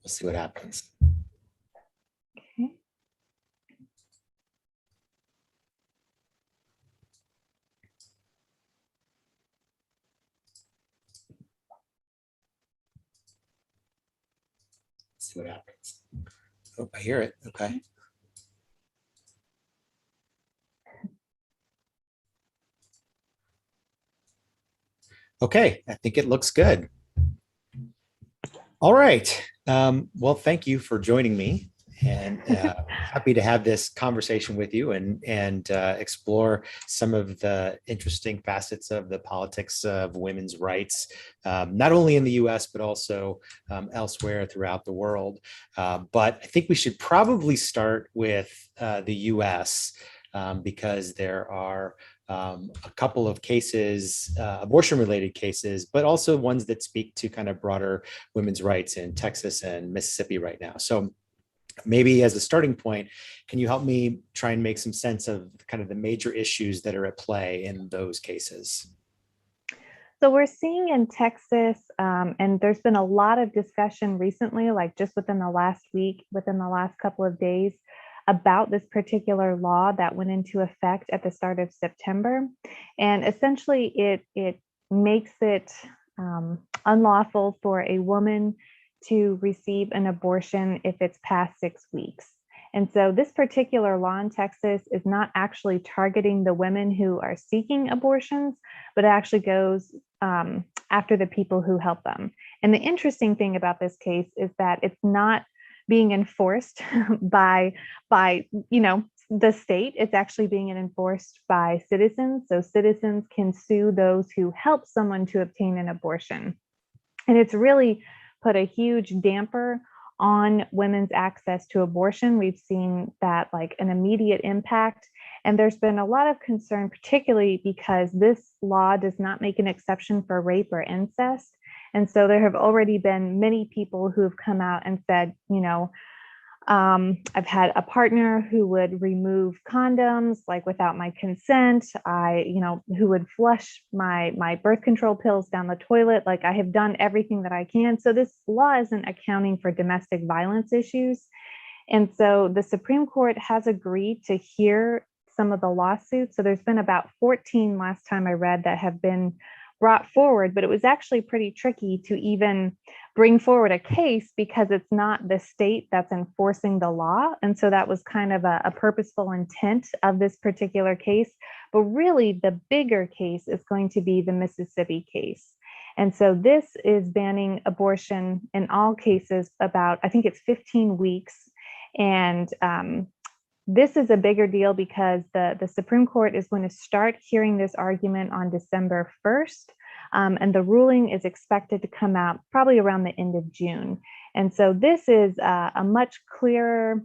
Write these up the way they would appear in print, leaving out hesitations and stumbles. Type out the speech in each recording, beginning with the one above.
We'll see what happens. Okay. See what happens. Oh, I hear it. Okay. Okay, I think it looks good. All right. Well, thank you for joining me, and happy to have this conversation with you and explore some of the interesting facets of the politics of women's rights, not only in the U.S. but also elsewhere throughout the world. But I think we should probably start with the U.S. Because there are a couple of cases, abortion-related cases, but also ones that speak to kind of broader women's rights in Texas and Mississippi right now. So maybe as a starting point, can you help me try and make some sense of kind of the major issues that are at play in those cases? So we're seeing in Texas, and there's been a lot of discussion recently, like just within the last week, within the last couple of days, about this particular law that went into effect at the start of September. And essentially it makes it unlawful for a woman to receive an abortion if it's past 6 weeks. And so this particular law in Texas is not actually targeting the women who are seeking abortions, but it actually goes after the people who help them. And the interesting thing about this case is that it's not being enforced by the state. It's actually being enforced by citizens. So citizens can sue those who help someone to obtain an abortion. And it's really put a huge damper on women's access to abortion. We've seen that like an immediate impact. And there's been a lot of concern, particularly because this law does not make an exception for rape or incest. And so there have already been many people who have come out and said, I've had a partner who would remove condoms like without my consent. Who would flush my birth control pills down the toilet. Like I have done everything that I can. So this law isn't accounting for domestic violence issues. And so the Supreme Court has agreed to hear some of the lawsuits. So there's been about 14 last time I read that have been brought forward, but it was actually pretty tricky to even bring forward a case because it's not the state that's enforcing the law. And so that was kind of a purposeful intent of this particular case. But really the bigger case is going to be the Mississippi case. And so this is banning abortion in all cases about, I think it's 15 weeks. And this is a bigger deal because the Supreme Court is going to start hearing this argument on December 1st. And the ruling is expected to come out probably around the end of June. And so this is a much clearer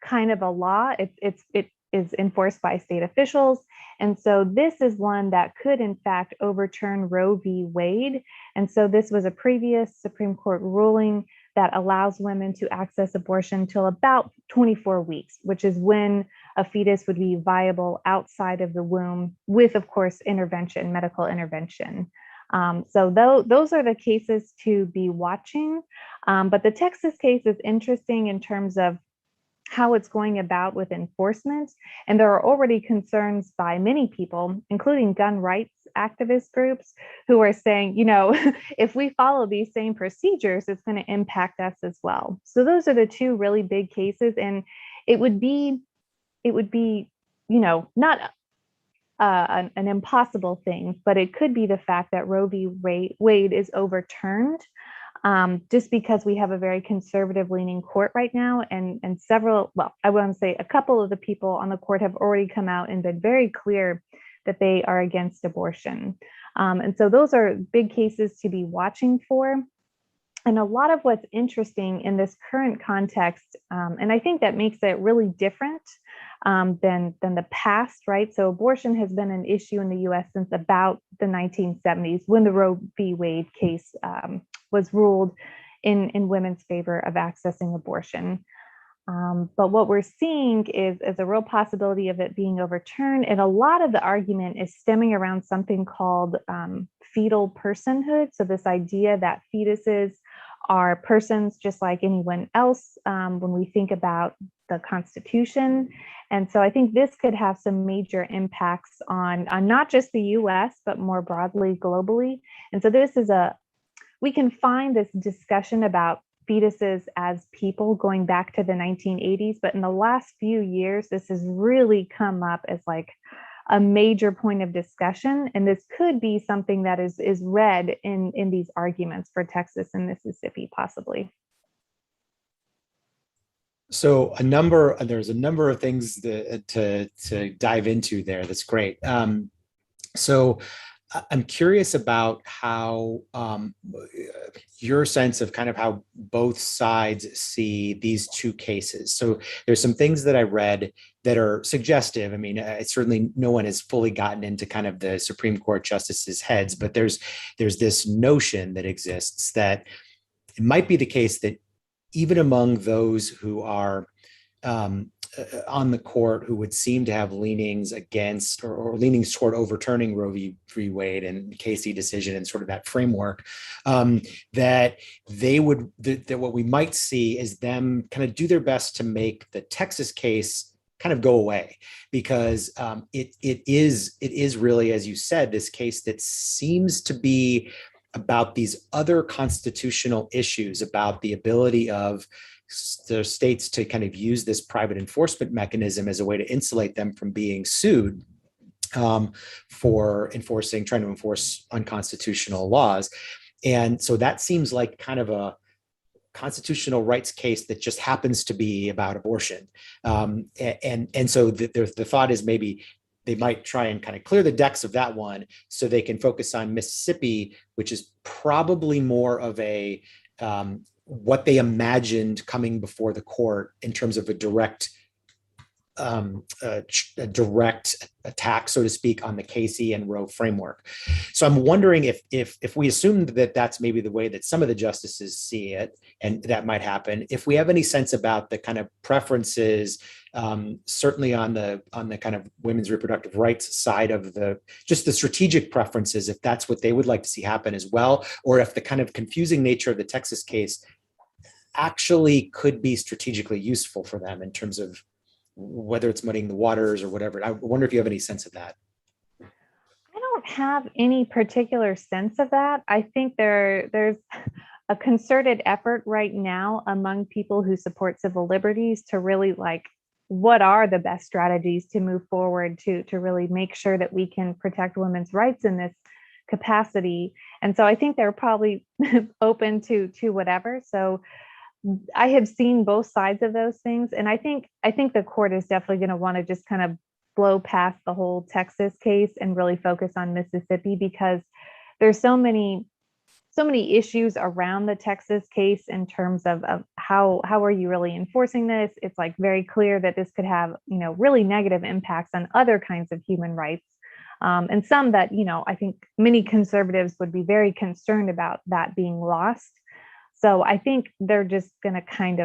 kind of a law. It is enforced by state officials. And so this is one that could in fact overturn Roe v. Wade. And so this was a previous Supreme Court ruling that allows women to access abortion till about 24 weeks, which is when a fetus would be viable outside of the womb with, of course, intervention, medical intervention. So those are the cases to be watching. But the Texas case is interesting in terms of how it's going about with enforcement. And there are already concerns by many people, including gun rights activist groups, who are saying, if we follow these same procedures, it's going to impact us as well. So those are the two really big cases. And it would be, not an impossible thing, but it could be the fact that Roe v. Wade is overturned. Just because we have a very conservative leaning court right now, and several, well, I want to say a couple of the people on the court have already come out and been very clear that they are against abortion. And so those are big cases to be watching for. And a lot of what's interesting in this current context, and I think that makes it really different than the past, right? So abortion has been an issue in the US since about the 1970s when the Roe v. Wade case was ruled in women's favor of accessing abortion. But what we're seeing is a real possibility of it being overturned. And a lot of the argument is stemming around something called fetal personhood. So this idea that fetuses are persons just like anyone else when we think about the Constitution. And so I think this could have some major impacts on not just the US, but more broadly globally. And so we can find this discussion about fetuses as people going back to the 1980s, but in the last few years, this has really come up as like a major point of discussion. And this could be something that is read in these arguments for Texas and Mississippi, possibly. So there's a number of things to dive into there. That's great. So I'm curious about how your sense of kind of how both sides see these two cases. So there's some things that I read that are suggestive. I mean, certainly no one has fully gotten into kind of the Supreme Court justices' heads, but there's this notion that exists that it might be the case that even among those who are on the court who would seem to have leanings against or leanings toward overturning Roe v. Wade and Casey decision and sort of that framework, that what we might see is them kind of do their best to make the Texas case kind of go away, because it is really, as you said, this case that seems to be about these other constitutional issues, about the ability of the states to kind of use this private enforcement mechanism as a way to insulate them from being sued for trying to enforce unconstitutional laws. And so that seems like kind of a constitutional rights case that just happens to be about abortion. And so the thought is maybe they might try and kind of clear the decks of that one so they can focus on Mississippi, which is probably more of a what they imagined coming before the court in terms of a direct attack, so to speak, on the Casey and Roe framework. So I'm wondering if we assumed that that's maybe the way that some of the justices see it, and that might happen, if we have any sense about the kind of preferences, certainly on the kind of women's reproductive rights side of just the strategic preferences, if that's what they would like to see happen as well, or if the kind of confusing nature of the Texas case actually could be strategically useful for them in terms of whether it's muddying the waters or whatever. I wonder if you have any sense of that. I don't have any particular sense of that. I think there's a concerted effort right now among people who support civil liberties to really like, what are the best strategies to move forward to really make sure that we can protect women's rights in this capacity. And so I think they're probably open to whatever. So I have seen both sides of those things. And I think the court is definitely going to want to just kind of blow past the whole Texas case and really focus on Mississippi, because there's so many issues around the Texas case in terms of how are you really enforcing this? It's like very clear that this could have, really negative impacts on other kinds of human rights. And some that, I think many conservatives would be very concerned about that being lost. So I think they're just going to kind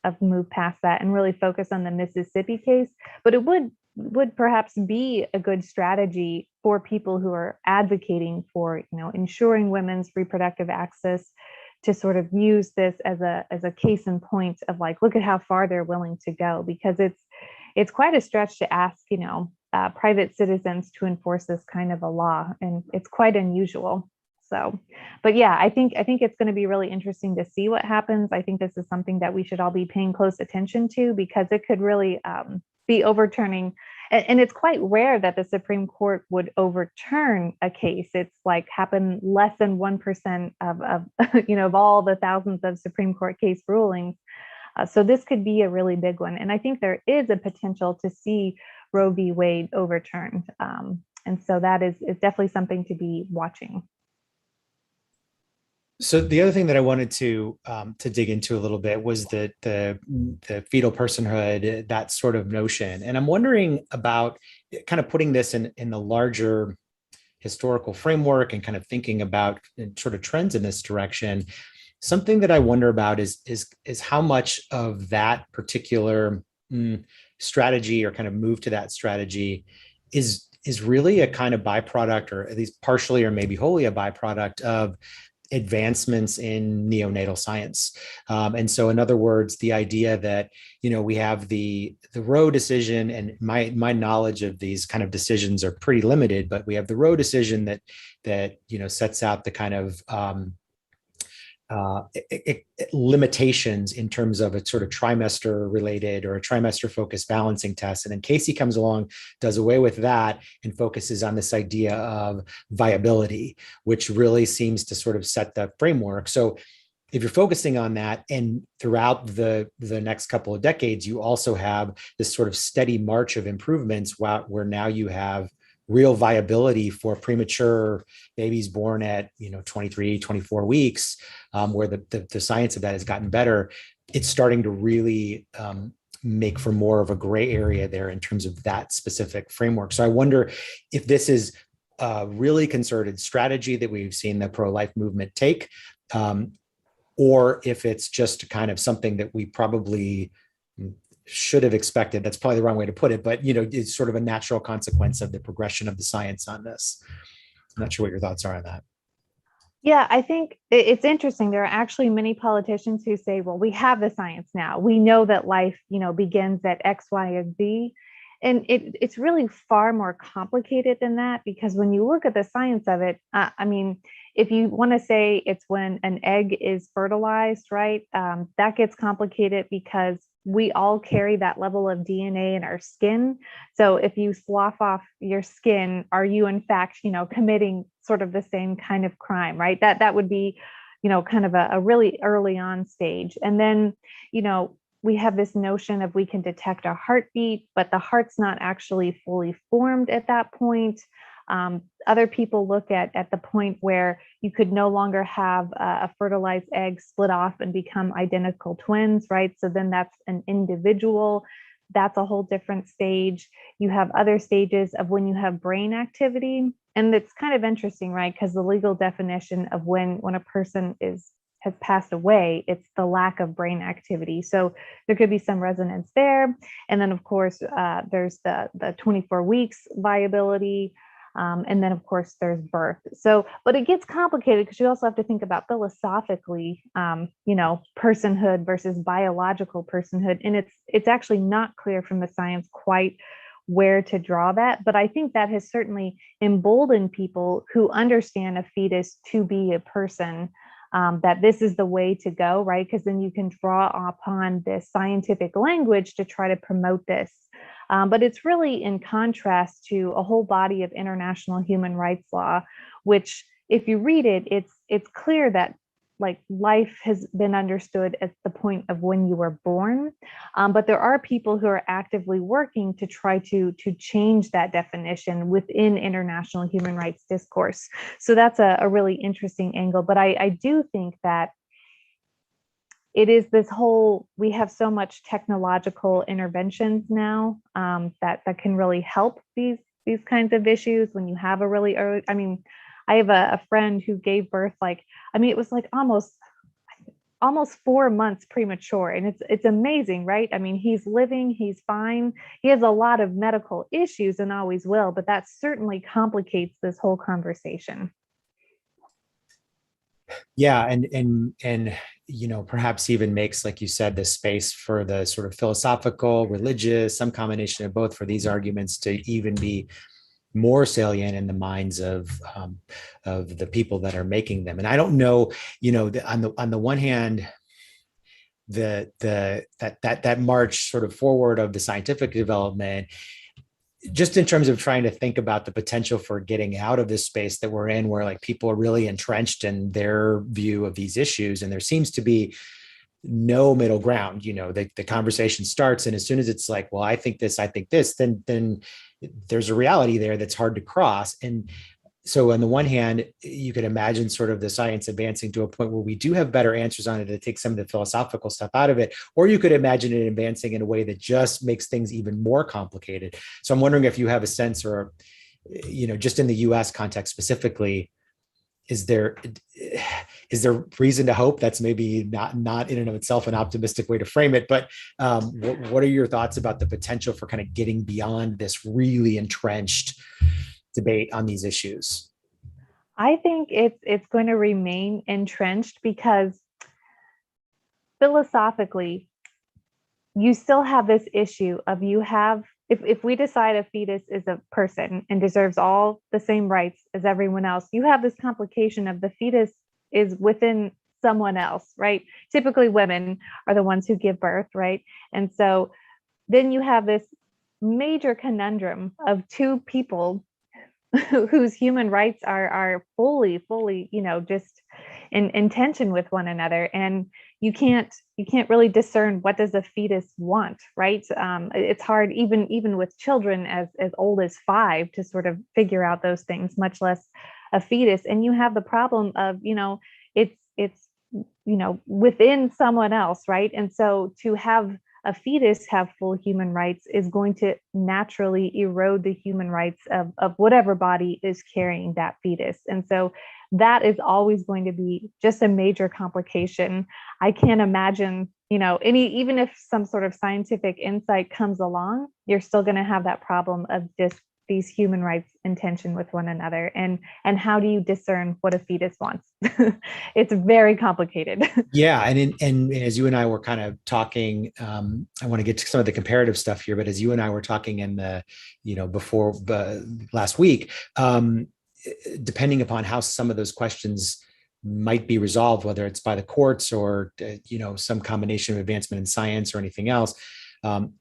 of move past that and really focus on the Mississippi case. But it would perhaps be a good strategy for people who are advocating for, ensuring women's reproductive access, to sort of use this as a case in point of like, look at how far they're willing to go, because it's quite a stretch to ask, private citizens to enforce this kind of a law, and it's quite unusual. So, but yeah, I think it's going to be really interesting to see what happens. I think this is something that we should all be paying close attention to, because it could really be overturning. And it's quite rare that the Supreme Court would overturn a case. It's like happened less than 1% of all the thousands of Supreme Court case rulings. So this could be a really big one. And I think there is a potential to see Roe v. Wade overturned. And so that is definitely something to be watching. So the other thing that I wanted to dig into a little bit was the fetal personhood, that sort of notion. And I'm wondering about kind of putting this in the larger historical framework and kind of thinking about sort of trends in this direction. Something that I wonder about is how much of that particular strategy, or kind of move to that strategy, is really a kind of byproduct, or at least partially or maybe wholly a byproduct of advancements in neonatal science. And so, in other words, the idea that, we have the Roe decision, and my knowledge of these kind of decisions are pretty limited, but we have the Roe decision that sets out the kind of limitations in terms of a sort of trimester related or a trimester focused balancing test. And then Casey comes along, does away with that, and focuses on this idea of viability, which really seems to sort of set the framework. So if you're focusing on that, and throughout the next couple of decades, you also have this sort of steady march of improvements where now you have real viability for premature babies born at 23, 24 weeks, where the science of that has gotten better. It's starting to really make for more of a gray area there in terms of that specific framework. So I wonder if this is a really concerted strategy that we've seen the pro-life movement take, or if it's just kind of something that we probably should have expected. That's probably the wrong way to put it, but it's sort of a natural consequence of the progression of the science on this. I'm not sure what your thoughts are on that. Yeah, I think it's interesting. There are actually many politicians who say, well, we have the science now. We know that life, begins at X, Y, and Z. And it's really far more complicated than that, because when you look at the science of it, if you want to say it's when an egg is fertilized, right, that gets complicated because we all carry that level of DNA in our skin. So if you slough off your skin, are you in fact, committing sort of the same kind of crime, right? That would be, kind of a really early on stage. And then, we have this notion of we can detect a heartbeat, but the heart's not actually fully formed at that point. Other people look at the point where you could no longer have a fertilized egg split off and become identical twins, right? So then that's an individual. That's a whole different stage. You have other stages of when you have brain activity. And it's kind of interesting, right? Because the legal definition of when a person has passed away, it's the lack of brain activity. So there could be some resonance there. And then, of course, there's the 24 weeks viability. And then, of course, there's birth. So, but it gets complicated because you also have to think about philosophically, personhood versus biological personhood. And it's actually not clear from the science quite where to draw that. But I think that has certainly emboldened people who understand a fetus to be a person, that this is the way to go, right? Because then you can draw upon this scientific language to try to promote this. But it's really in contrast to a whole body of international human rights law, which if you read it, it's clear that like life has been understood at the point of when you were born. But there are people who are actively working to try to change that definition within international human rights discourse. So that's a really interesting angle. But I do think that it is this whole, we have so much technological interventions now that can really help these kinds of issues when you have a really early, I have a friend who gave birth it was like almost 4 months premature, and it's amazing, right? He's living, he's fine. He has a lot of medical issues and always will, but that certainly complicates this whole conversation. Yeah, and perhaps even makes, like you said, the space for the sort of philosophical, religious, some combination of both for these arguments to even be more salient in the minds of the people that are making them. And I don't know, on the one hand, that march sort of forward of the scientific development, just in terms of trying to think about the potential for getting out of this space that we're in, where like people are really entrenched in their view of these issues, and there seems to be no middle ground. The conversation starts, and as soon as it's like, well, I think this, then there's a reality there that's hard to cross. And so on the one hand, you could imagine sort of the science advancing to a point where we do have better answers on it to take some of the philosophical stuff out of it, or you could imagine it advancing in a way that just makes things even more complicated. So I'm wondering if you have a sense, or, just in the US context specifically, is there reason to hope? That's maybe not in and of itself an optimistic way to frame it, but what are your thoughts about the potential for kind of getting beyond this really entrenched debate on these issues? I think it's going to remain entrenched because philosophically, you still have this issue of you have if we decide a fetus is a person and deserves all the same rights as everyone else, you have this complication of the fetus is within someone else, right? Typically women are the ones who give birth, right? And so then you have this major conundrum of two people whose human rights are fully, just in tension with one another, and you can't really discern what does a fetus want, right? It's hard even with children as old as 5 to sort of figure out those things, much less a fetus. And you have the problem of it's within someone else, right? And so to have a fetus have full human rights is going to naturally erode the human rights of whatever body is carrying that fetus. And so that is always going to be just a major complication. I can't imagine, even if some sort of scientific insight comes along, you're still going to have that problem of just these human rights in tension with one another. And how do you discern what a fetus wants? It's very complicated. Yeah, and as you and I were kind of talking, I want to get to some of the comparative stuff here, but as you and I were talking in the, before last week, depending upon how some of those questions might be resolved, whether it's by the courts or some combination of advancement in science or anything else,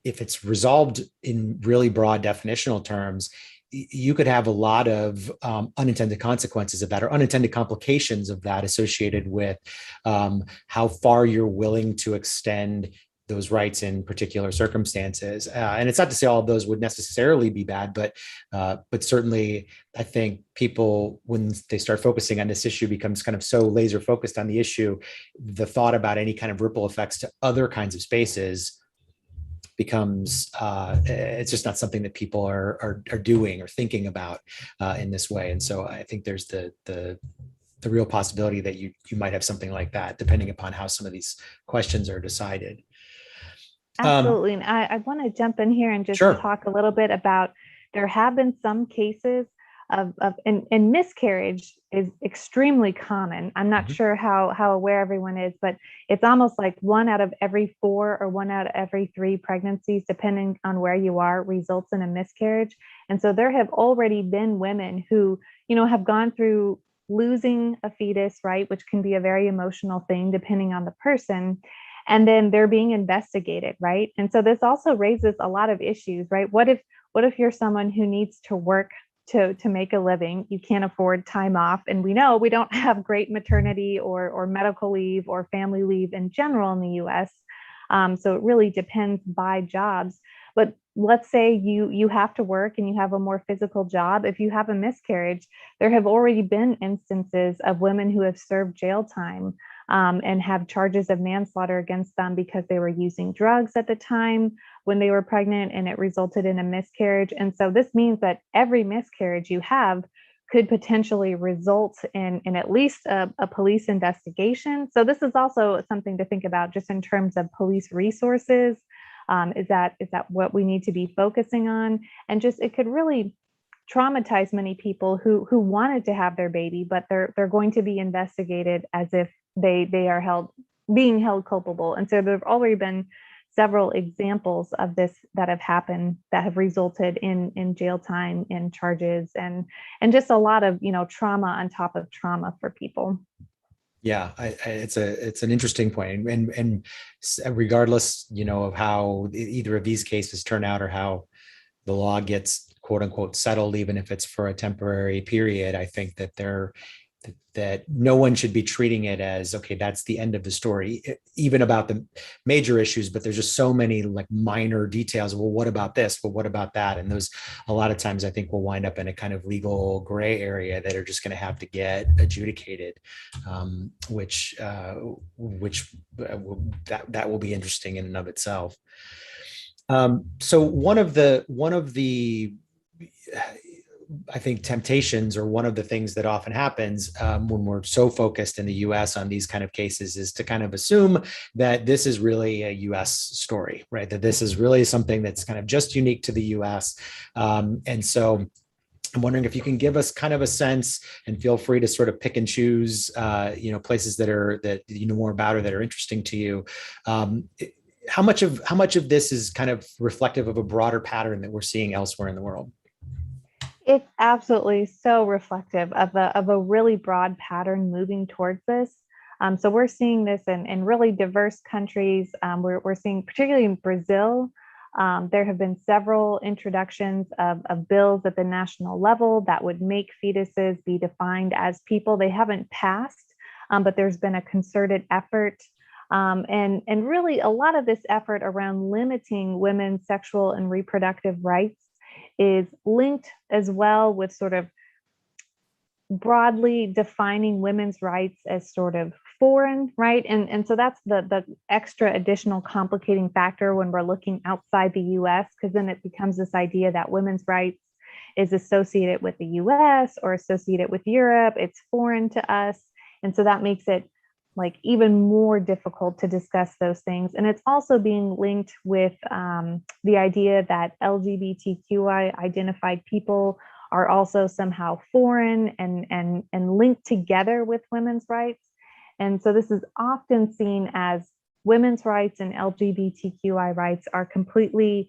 if it's resolved in really broad definitional terms, you could have a lot of unintended consequences of that, or unintended complications of that, associated with how far you're willing to extend those rights in particular circumstances. And it's not to say all of those would necessarily be bad, but certainly I think people, when they start focusing on this issue, becomes kind of so laser focused on the issue, the thought about any kind of ripple effects to other kinds of spaces becomes it's just not something that people are doing or thinking about in this way. And so I think there's the real possibility that you might have something like that, depending upon how some of these questions are decided. Absolutely. And I want to jump in here and just Sure. talk a little bit about there have been some cases and miscarriage is extremely common. I'm not Mhm. sure how aware everyone is, but it's almost like 1 out of every 4 or 1 out of every 3 pregnancies, depending on where you are, results in a miscarriage. And so there have already been women who, have gone through losing a fetus, right, which can be a very emotional thing depending on the person, and then they're being investigated, right? And so this also raises a lot of issues, right? What if you're someone who needs to work to make a living, you can't afford time off, and we know we don't have great maternity or medical leave or family leave in general in the US. So it really depends by jobs. But let's say you have to work and you have a more physical job. If you have a miscarriage, there have already been instances of women who have served jail time and have charges of manslaughter against them because they were using drugs at the time when they were pregnant and it resulted in a miscarriage. And so this means that every miscarriage you have could potentially result in at least a police investigation. So this is also something to think about just in terms of police resources. Is that what we need to be focusing on? And just it could really traumatize many people who wanted to have their baby, but they're going to be investigated as if they are being held culpable. And so there've already been several examples of this that have happened that have resulted in jail time and charges and just a lot of trauma on top of trauma for people. Yeah, it's an interesting point, and regardless, of how either of these cases turn out or how the law gets quote unquote settled, even if it's for a temporary period, I think that no one should be treating it as, okay, that's the end of the story, even about the major issues, but there's just so many like minor details. Well, what about this? Well, what about that? And those, a lot of times I think we'll wind up in a kind of legal gray area that are just going to have to get adjudicated, which that will be interesting in and of itself. So one of the I think temptations, or one of the things that often happens when we're so focused in the US on these kind of cases, is to kind of assume that this is really a US story, right? That this is really something that's kind of just unique to the US. And so I'm wondering if you can give us kind of a sense, and feel free to sort of pick and choose, places that you know more about or that are interesting to you. Um, how much of this is kind of reflective of a broader pattern that we're seeing elsewhere in the world? It's absolutely so reflective of a really broad pattern moving towards this. So we're seeing this in really diverse countries. We're seeing, particularly in Brazil, there have been several introductions of bills at the national level that would make fetuses be defined as people. They haven't passed, but there's been a concerted effort. And really, a lot of this effort around limiting women's sexual and reproductive rights is linked as well with sort of broadly defining women's rights as sort of foreign, right? And so that's the extra additional complicating factor when we're looking outside the US, because then it becomes this idea that women's rights is associated with the US or associated with Europe. It's foreign to us. And so that makes it like even more difficult to discuss those things. And it's also being linked with the idea that LGBTQI identified people are also somehow foreign and linked together with women's rights. And so this is often seen as women's rights and LGBTQI rights are completely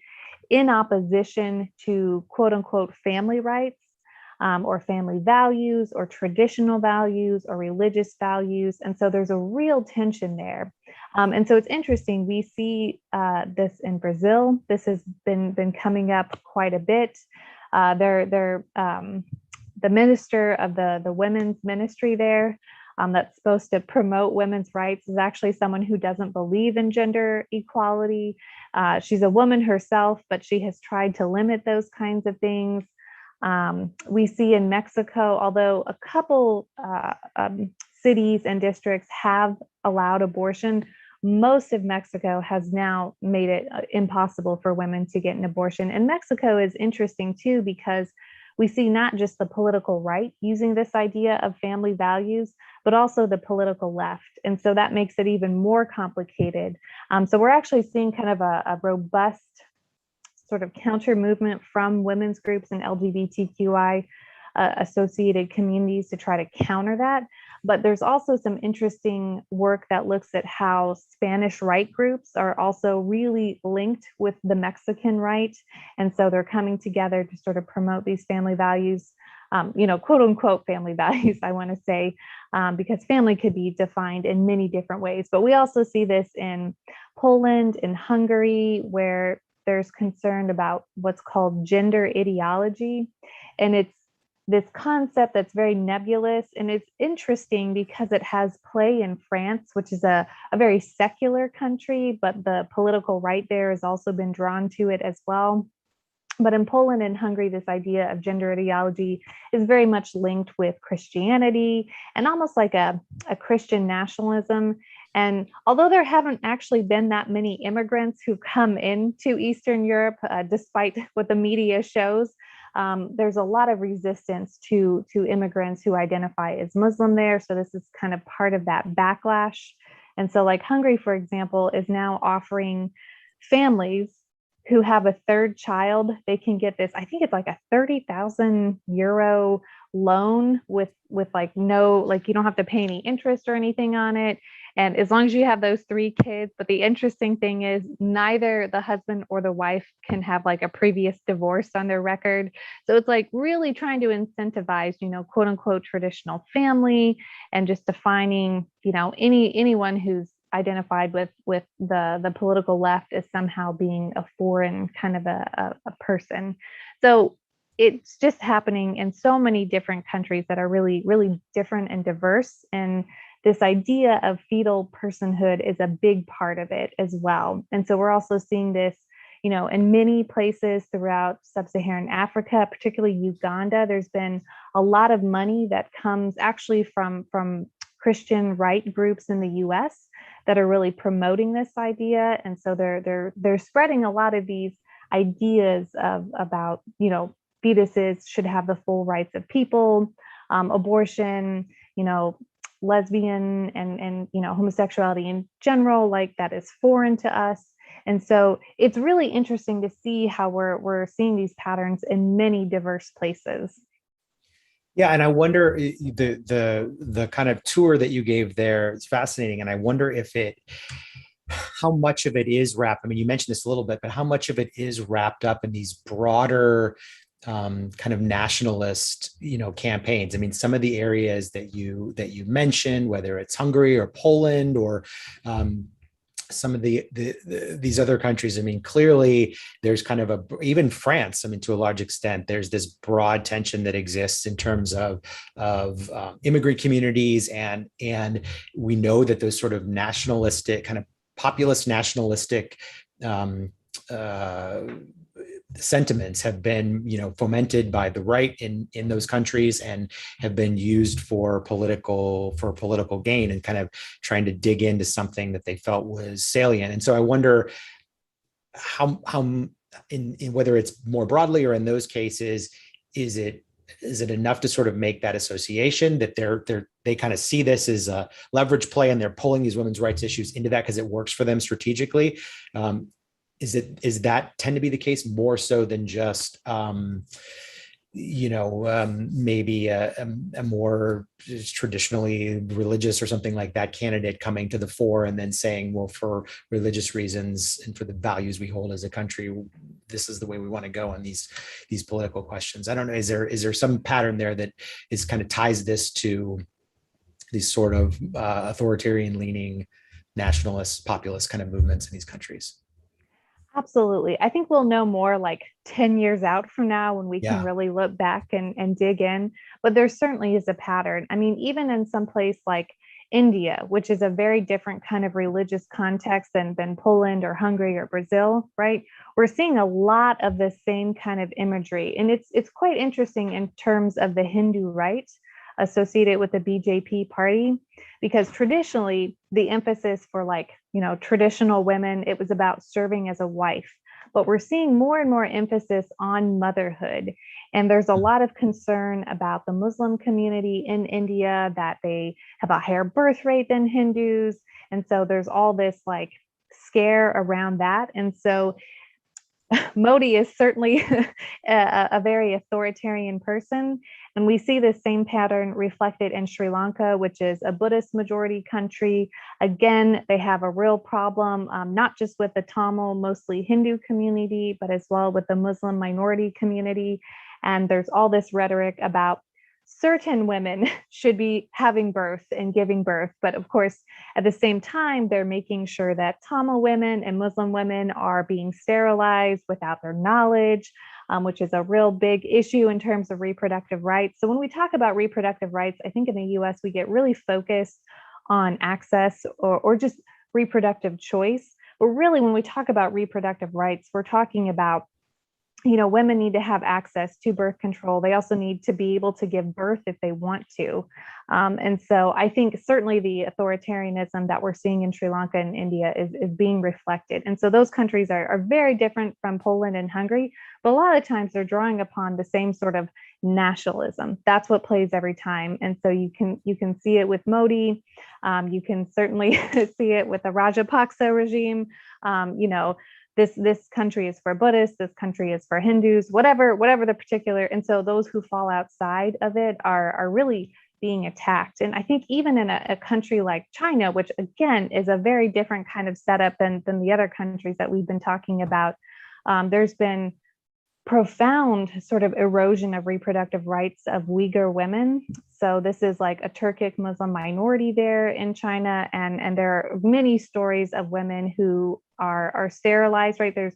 in opposition to quote unquote family rights, or family values or traditional values or religious values. And so there's a real tension there. And so it's interesting. We see this in Brazil. This has been coming up quite a bit. The minister of the women's ministry there, that's supposed to promote women's rights, is actually someone who doesn't believe in gender equality. She's a woman herself, but she has tried to limit those kinds of things. We see in Mexico, although a couple cities and districts have allowed abortion, most of Mexico has now made it impossible for women to get an abortion. And Mexico is interesting too, because we see not just the political right using this idea of family values, but also the political left. And so that makes it even more complicated. So we're actually seeing kind of a robust sort of counter movement from women's groups and LGBTQI associated communities to try to counter that. But there's also some interesting work that looks at how Spanish right groups are also really linked with the Mexican right. And so they're coming together to sort of promote these family values, quote unquote family values, I want to say, because family could be defined in many different ways. But we also see this in Poland, in Hungary, where there's concern about what's called gender ideology. And it's this concept that's very nebulous. And it's interesting because it has play in France, which is a very secular country, but the political right there has also been drawn to it as well. But in Poland and Hungary, this idea of gender ideology is very much linked with Christianity and almost like a Christian nationalism. And although there haven't actually been that many immigrants who come into Eastern Europe, despite what the media shows, there's a lot of resistance to immigrants who identify as Muslim there. So this is kind of part of that backlash. And so like Hungary, for example, is now offering families who have a third child, they can get this, I think it's like a 30,000 euro loan with like no, like you don't have to pay any interest or anything on it. And as long as you have those three kids, but the interesting thing is neither the husband or the wife can have like a previous divorce on their record. So it's like really trying to incentivize, quote unquote traditional family, and just defining, anyone who's identified with the political left as somehow being a foreign kind of a person. So it's just happening in so many different countries that are really, really different and diverse. And this idea of fetal personhood is a big part of it as well. And so we're also seeing this, in many places throughout sub-Saharan Africa, particularly Uganda. There's been a lot of money that comes actually from Christian right groups in the US that are really promoting this idea. And so they're spreading a lot of these ideas about, fetuses should have the full rights of people, abortion, lesbian and homosexuality in general, like that is foreign to us. And so it's really interesting to see how we're seeing these patterns in many diverse places. Yeah, and I wonder the kind of tour that you gave there is fascinating, and I wonder if it how much of it is wrapped. I mean, you mentioned this a little bit, but how much of it is wrapped up in these broader kind of nationalist, campaigns. I mean, some of the areas that you mentioned, whether it's Hungary or Poland or some of these other countries. I mean, clearly there's kind of even France. I mean, to a large extent, there's this broad tension that exists in terms of immigrant communities, and we know that those sort of nationalistic kind of populist nationalistic um, uh, sentiments have been fomented by the right in those countries and have been used for political gain and kind of trying to dig into something that they felt was salient. And so I wonder how in whether it's more broadly or in those cases, is it enough to sort of make that association that they kind of see this as a leverage play and they're pulling these women's rights issues into that because it works for them strategically? Is that tend to be the case more so than just maybe a more traditionally religious or something like that candidate coming to the fore and then saying, well, for religious reasons and for the values we hold as a country, this is the way we want to go on these political questions? I don't know. Is there some pattern there that is kind of ties this to these sort of authoritarian leaning nationalist populist kind of movements in these countries? Absolutely. I think we'll know more like 10 years out from now when we can Yeah. really look back and dig in. But there certainly is a pattern. I mean, even in some place like India, which is a very different kind of religious context than Poland or Hungary or Brazil, right? We're seeing a lot of the same kind of imagery. And it's quite interesting in terms of the Hindu right associated with the BJP party, because traditionally the emphasis for like, traditional women, it was about serving as a wife. But we're seeing more and more emphasis on motherhood. And there's a lot of concern about the Muslim community in India that they have a higher birth rate than Hindus. And so there's all this like scare around that. And so Modi is certainly a very authoritarian person. And we see this same pattern reflected in Sri Lanka, which is a Buddhist majority country. Again, they have a real problem, not just with the Tamil, mostly Hindu community, but as well with the Muslim minority community. And there's all this rhetoric about certain women should be having birth and giving birth. But of course, at the same time, they're making sure that Tamil women and Muslim women are being sterilized without their knowledge, which is a real big issue in terms of reproductive rights. So when we talk about reproductive rights, I think in the US, we get really focused on access or just reproductive choice. But really, when we talk about reproductive rights, we're talking about women need to have access to birth control. They also need to be able to give birth if they want to. And so I think certainly the authoritarianism that we're seeing in Sri Lanka and India is being reflected. And so those countries are very different from Poland and Hungary, but a lot of times they're drawing upon the same sort of nationalism. That's what plays every time. And so you can see it with Modi. You can certainly see it with the Rajapaksa regime. This country is for Buddhists, this country is for Hindus, whatever the particular. And so those who fall outside of it are really being attacked. And I think even in a country like China, which again is a very different kind of setup than the other countries that we've been talking about, there's been profound sort of erosion of reproductive rights of Uyghur women. So this is like a Turkic Muslim minority there in China, and there are many stories of women who are sterilized. Right, there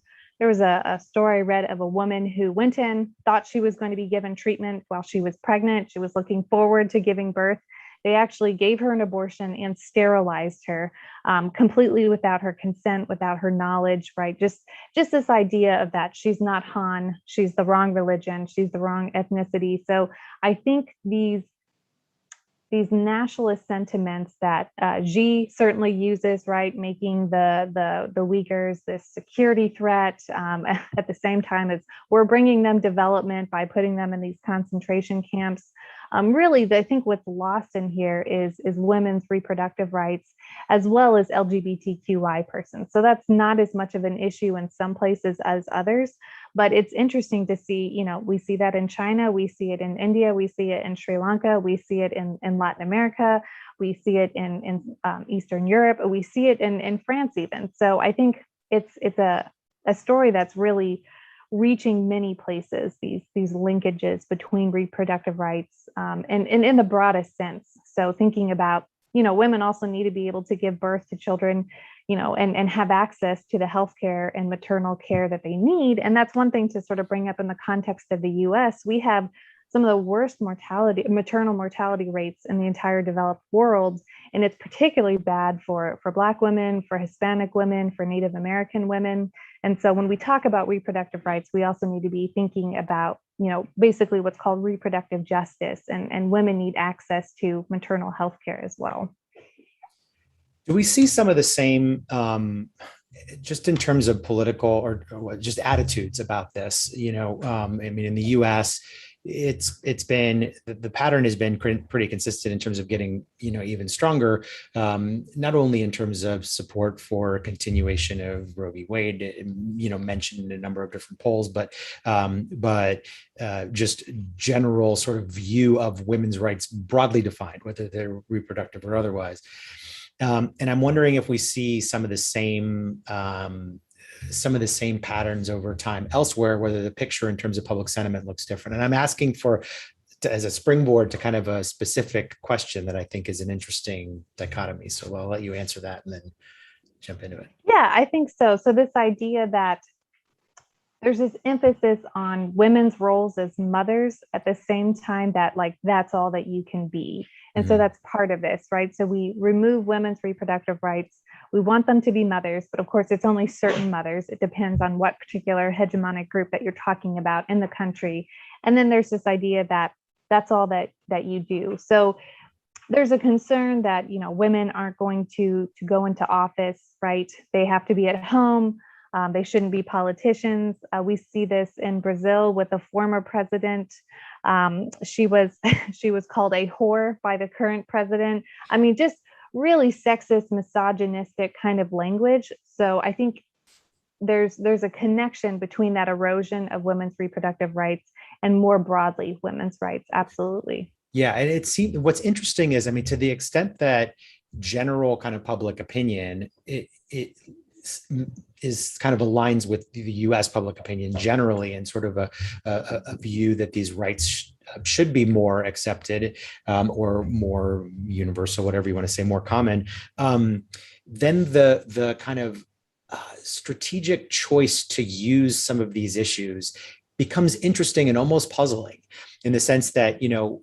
was a story I read of a woman who went in, thought she was going to be given treatment while she was pregnant. She was looking forward to giving birth. They actually gave her an abortion and sterilized her completely without her consent, without her knowledge, right? Just this idea of that she's not Han, she's the wrong religion, she's the wrong ethnicity. So I think these nationalist sentiments that Xi certainly uses, right, making the Uyghurs this security threat at the same time as we're bringing them development by putting them in these concentration camps. Really, I think what's lost in here is women's reproductive rights as well as LGBTQI persons. So that's not as much of an issue in some places as others, but it's interesting to see, we see that in China, we see it in India, we see it in Sri Lanka, we see it in Latin America, we see it in Eastern Europe, we see it in France even. So I think it's a story that's really reaching many places, these linkages between reproductive rights, and in the broadest sense. So thinking about, women also need to be able to give birth to children, and have access to the healthcare and maternal care that they need. And that's one thing to sort of bring up in the context of the US. We have some of the worst maternal mortality rates in the entire developed world. And it's particularly bad for Black women, for Hispanic women, for Native American women. And so when we talk about reproductive rights, we also need to be thinking about, basically what's called reproductive justice, and women need access to maternal health care as well. Do we see some of the same, just in terms of political or just attitudes about this? I mean, in the U.S., it's been, the pattern has been pretty consistent in terms of getting even stronger, not only in terms of support for a continuation of Roe v. Wade, mentioned in a number of different polls, but just general sort of view of women's rights broadly defined, whether they're reproductive or otherwise. And I'm wondering if we see some of the same patterns over time elsewhere, whether the picture in terms of public sentiment looks different. And I'm asking as a springboard to kind of a specific question that I think is an interesting dichotomy. So I'll let you answer that and then jump into it. Yeah, I think so. So this idea that there's this emphasis on women's roles as mothers at the same time that that's all that you can be. And so that's part of this, right? So we remove women's reproductive rights. We want them to be mothers, but of course it's only certain mothers. It depends on what particular hegemonic group that you're talking about in the country. And then there's this idea that that's all that you do. So there's a concern that, women aren't going to go into office, right? They have to be at home. They shouldn't be politicians. We see this in Brazil with a former president. She was called a whore by the current president. I mean, just really sexist, misogynistic kind of language. So I think there's a connection between that erosion of women's reproductive rights and more broadly women's rights. Absolutely. Yeah, and it seems what's interesting is, I mean, to the extent that general kind of public opinion, it is kind of aligns with the U.S. public opinion generally, and sort of a view that these rights should be more accepted, or more universal, whatever you want to say, more common. Then the kind of strategic choice to use some of these issues becomes interesting and almost puzzling, in the sense that you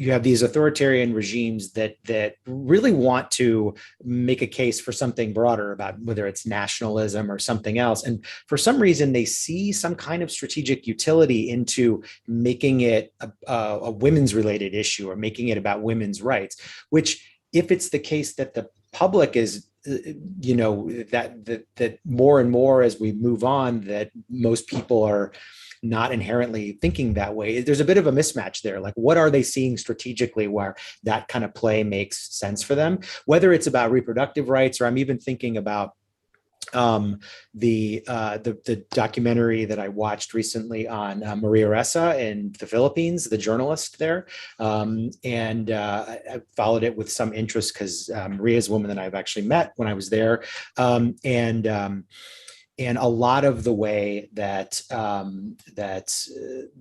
have these authoritarian regimes that really want to make a case for something broader, about whether it's nationalism or something else, and for some reason they see some kind of strategic utility into making it a women's related issue, or making it about women's rights, which, if it's the case that the public is that more and more as we move on, that most people are not inherently thinking that way, there's a bit of a mismatch there. Like, what are they seeing strategically where that kind of play makes sense for them, whether it's about reproductive rights, or I'm even thinking about the documentary that I watched recently on Maria Ressa in the Philippines, the journalist there, and I followed it with some interest because Maria is a woman that I've actually met when I was there, and a lot of the way that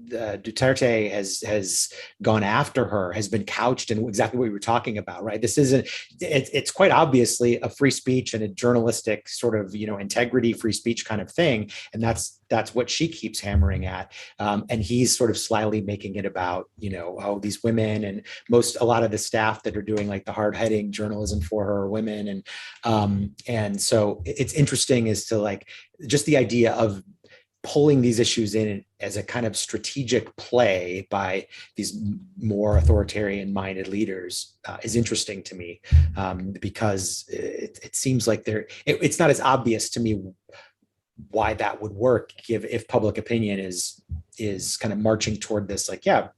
Duterte has gone after her has been couched in exactly what we were talking about, right? This isn't, it's quite obviously a free speech and a journalistic sort of, integrity, free speech kind of thing. And that's what she keeps hammering at. And he's sort of slyly making it about, these women, and a lot of the staff that are doing like the hard hitting journalism for her are women. And so it's interesting as to like, just the idea of pulling these issues in as a kind of strategic play by these more authoritarian minded leaders is interesting to me, because it seems like it's not as obvious to me why that would work if public opinion is kind of marching toward this, like, yeah,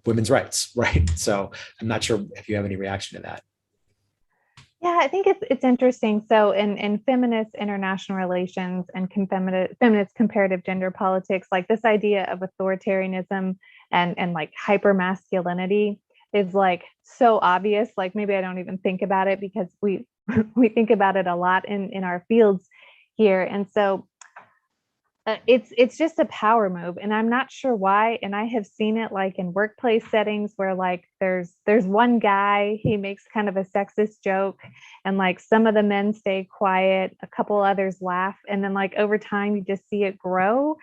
women's rights, right? So I'm not sure if you have any reaction to that. Yeah, I think it's interesting. So in feminist international relations and feminist comparative gender politics, like this idea of authoritarianism and like hyper masculinity is like so obvious. Like maybe I don't even think about it because we we think about it a lot in our fields here. And so it's just a power move, and I'm not sure why. And I have seen it like in workplace settings where like there's one guy, he makes kind of a sexist joke, and like some of the men stay quiet, a couple others laugh, and then like over time you just see it grow.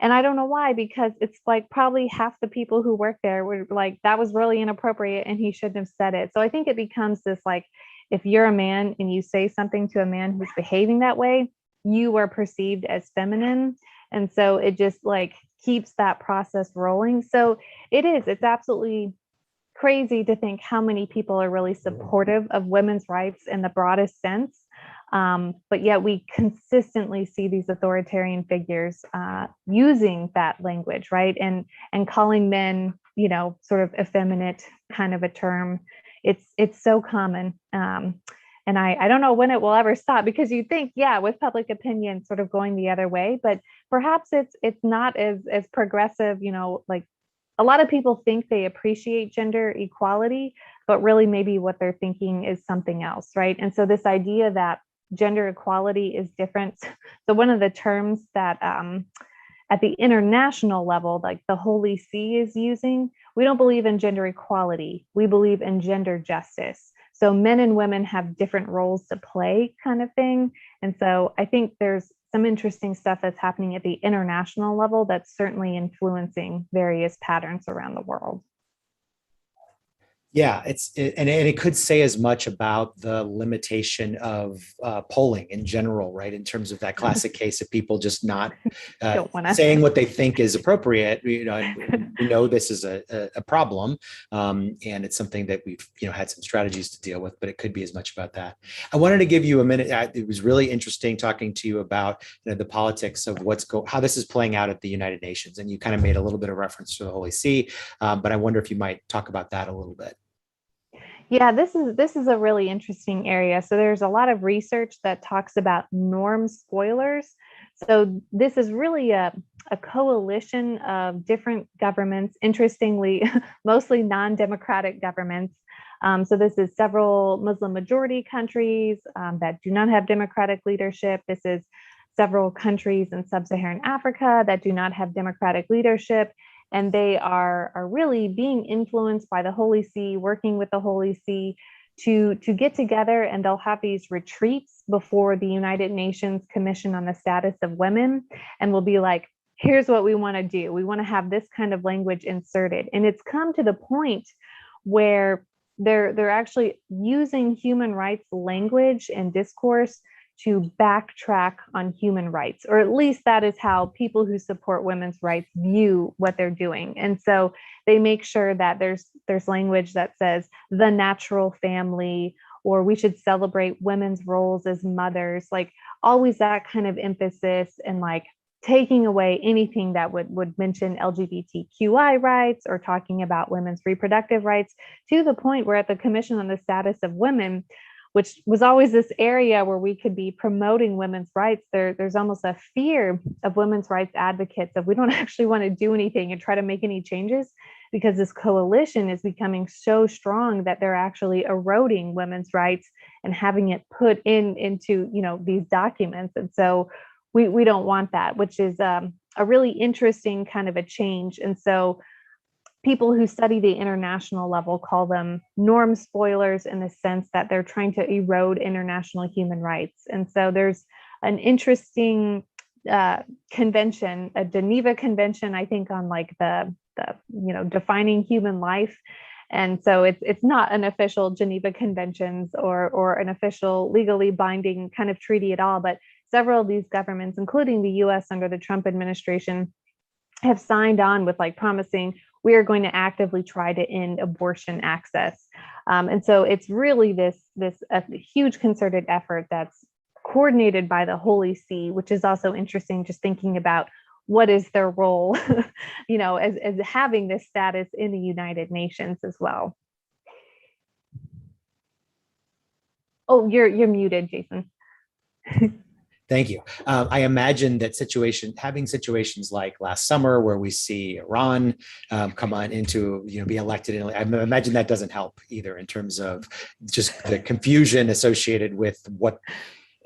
And I don't know why, because it's like probably half the people who work there were like, that was really inappropriate and he shouldn't have said it. So I think it becomes this like, if you're a man and you say something to a man who's behaving that way, you are perceived as feminine. And so it just like keeps that process rolling. So it's absolutely crazy to think how many people are really supportive of women's rights in the broadest sense. But yet we consistently see these authoritarian figures using that language, right? And calling men, sort of effeminate kind of a term. It's so common. And I don't know when it will ever stop, because you think, yeah, with public opinion sort of going the other way, but perhaps it's not as progressive, like a lot of people think they appreciate gender equality, but really maybe what they're thinking is something else, right? And so this idea that gender equality is different. So one of the terms that at the international level, like the Holy See is using, we don't believe in gender equality. We believe in gender justice. So men and women have different roles to play, kind of thing. And so I think there's some interesting stuff that's happening at the international level that's certainly influencing various patterns around the world. Yeah, and it could say as much about the limitation of polling in general, right? In terms of that classic case of people just not saying what they think is appropriate. And we know this is a problem, and it's something that we've had some strategies to deal with. But it could be as much about that. I wanted to give you a minute. It was really interesting talking to you about the politics of how this is playing out at the United Nations, and you kind of made a little bit of reference to the Holy See, but I wonder if you might talk about that a little bit. Yeah, this is a really interesting area. So there's a lot of research that talks about norm spoilers. So this is really a coalition of different governments, interestingly, mostly non-democratic governments. So this is several Muslim majority countries that do not have democratic leadership. This is several countries in sub-Saharan Africa that do not have democratic leadership. And they are really being influenced by the Holy See, working with the Holy See to get together, and they'll have these retreats before the United Nations Commission on the Status of Women, and will be like, here's what we want to do. We want to have this kind of language inserted. And it's come to the point where they're actually using human rights language and discourse to backtrack on human rights, or at least that is how people who support women's rights view what they're doing. And so they make sure that there's language that says the natural family, or we should celebrate women's roles as mothers, like always that kind of emphasis, and like taking away anything that would mention LGBTQI rights or talking about women's reproductive rights, to the point where at the Commission on the Status of Women, which was always this area where we could be promoting women's rights, there's almost a fear of women's rights advocates that we don't actually want to do anything and try to make any changes, because this coalition is becoming so strong that they're actually eroding women's rights and having it put into these documents. And so we don't want that, which is a really interesting kind of a change. And so people who study the international level call them norm spoilers, in the sense that they're trying to erode international human rights. And so there's an interesting convention, a Geneva Convention, I think, on like the defining human life. And so it's not an official Geneva Conventions or an official legally binding kind of treaty at all, but several of these governments, including the US under the Trump administration, have signed on with like promising, we are going to actively try to end abortion access. And so it's really this a huge concerted effort that's coordinated by the Holy See, which is also interesting, just thinking about what is their role, as having this status in the United Nations as well. Oh, you're muted, Jason. Thank you. I imagine that having situations like last summer where we see Iran come on into, be elected, I imagine that doesn't help either in terms of just the confusion associated with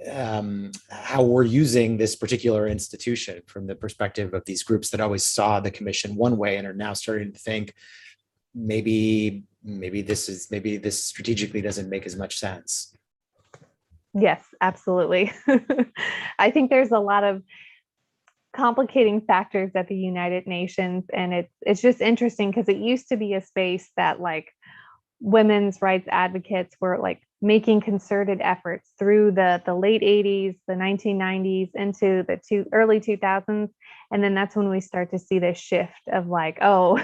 how we're using this particular institution from the perspective of these groups that always saw the commission one way and are now starting to think maybe this strategically doesn't make as much sense. Yes, absolutely. I think there's a lot of complicating factors at the United Nations, and it's just interesting because it used to be a space that like women's rights advocates were like making concerted efforts through the late 80s, the 1990s, into the early 2000s. And then that's when we start to see this shift of like, oh,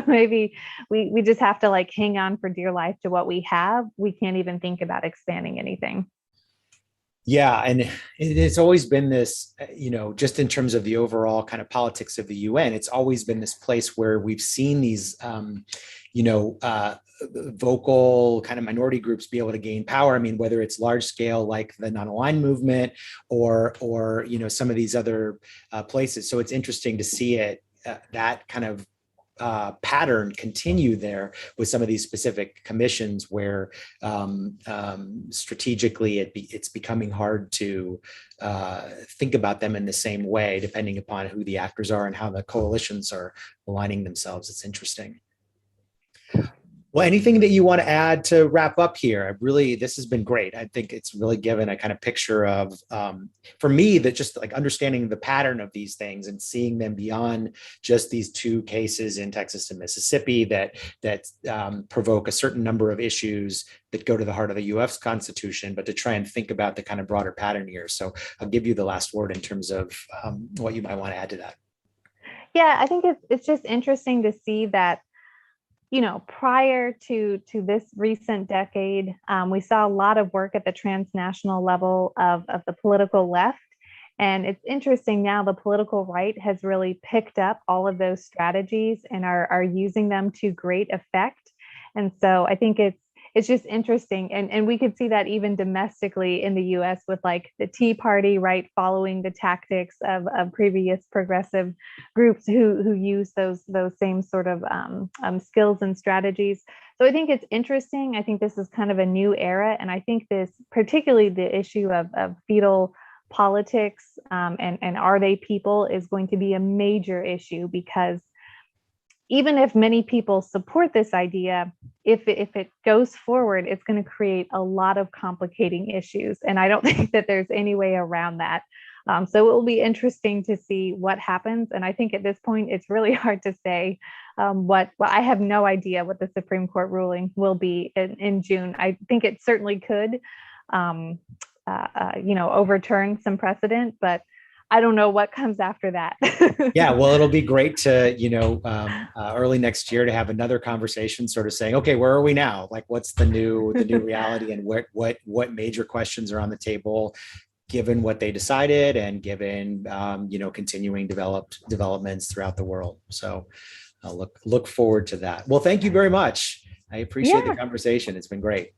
maybe we just have to like hang on for dear life to what we have. We can't even think about expanding anything. Yeah, and it's always been this, just in terms of the overall kind of politics of the UN, it's always been this place where we've seen these, vocal kind of minority groups be able to gain power. I mean, whether it's large scale like the non-aligned movement or some of these other places. So it's interesting to see that kind of pattern continue there with some of these specific commissions where strategically it's becoming hard to think about them in the same way, depending upon who the actors are and how the coalitions are aligning themselves. It's interesting. Well, anything that you want to add to wrap up here? This has been great. I think it's really given a kind of picture of, for me, that just like understanding the pattern of these things and seeing them beyond just these two cases in Texas and Mississippi that provoke a certain number of issues that go to the heart of the U.S. Constitution, but to try and think about the kind of broader pattern here. So I'll give you the last word in terms of what you might want to add to that. Yeah, I think it's just interesting to see that prior to this recent decade, we saw a lot of work at the transnational level of the political left. And it's interesting now the political right has really picked up all of those strategies and are using them to great effect. And so I think it's just interesting. And we could see that even domestically in the US with like the Tea Party, right, following the tactics of previous progressive groups who use those same sort of skills and strategies. So I think it's interesting. I think this is kind of a new era. And I think this, particularly the issue of fetal politics and are they people, is going to be a major issue, because even if many people support this idea, if it goes forward, it's going to create a lot of complicating issues. And I don't think that there's any way around that. So it will be interesting to see what happens. And I think at this point, it's really hard to say I have no idea what the Supreme Court ruling will be in June. I think it certainly could, overturn some precedent, but I don't know what comes after that. Yeah, well, it'll be great to, early next year to have another conversation, sort of saying, okay, where are we now? Like, what's the new reality, and what major questions are on the table, given what they decided and given, continuing developments throughout the world. So I'll look forward to that. Well, thank you very much. I appreciate the conversation. It's been great.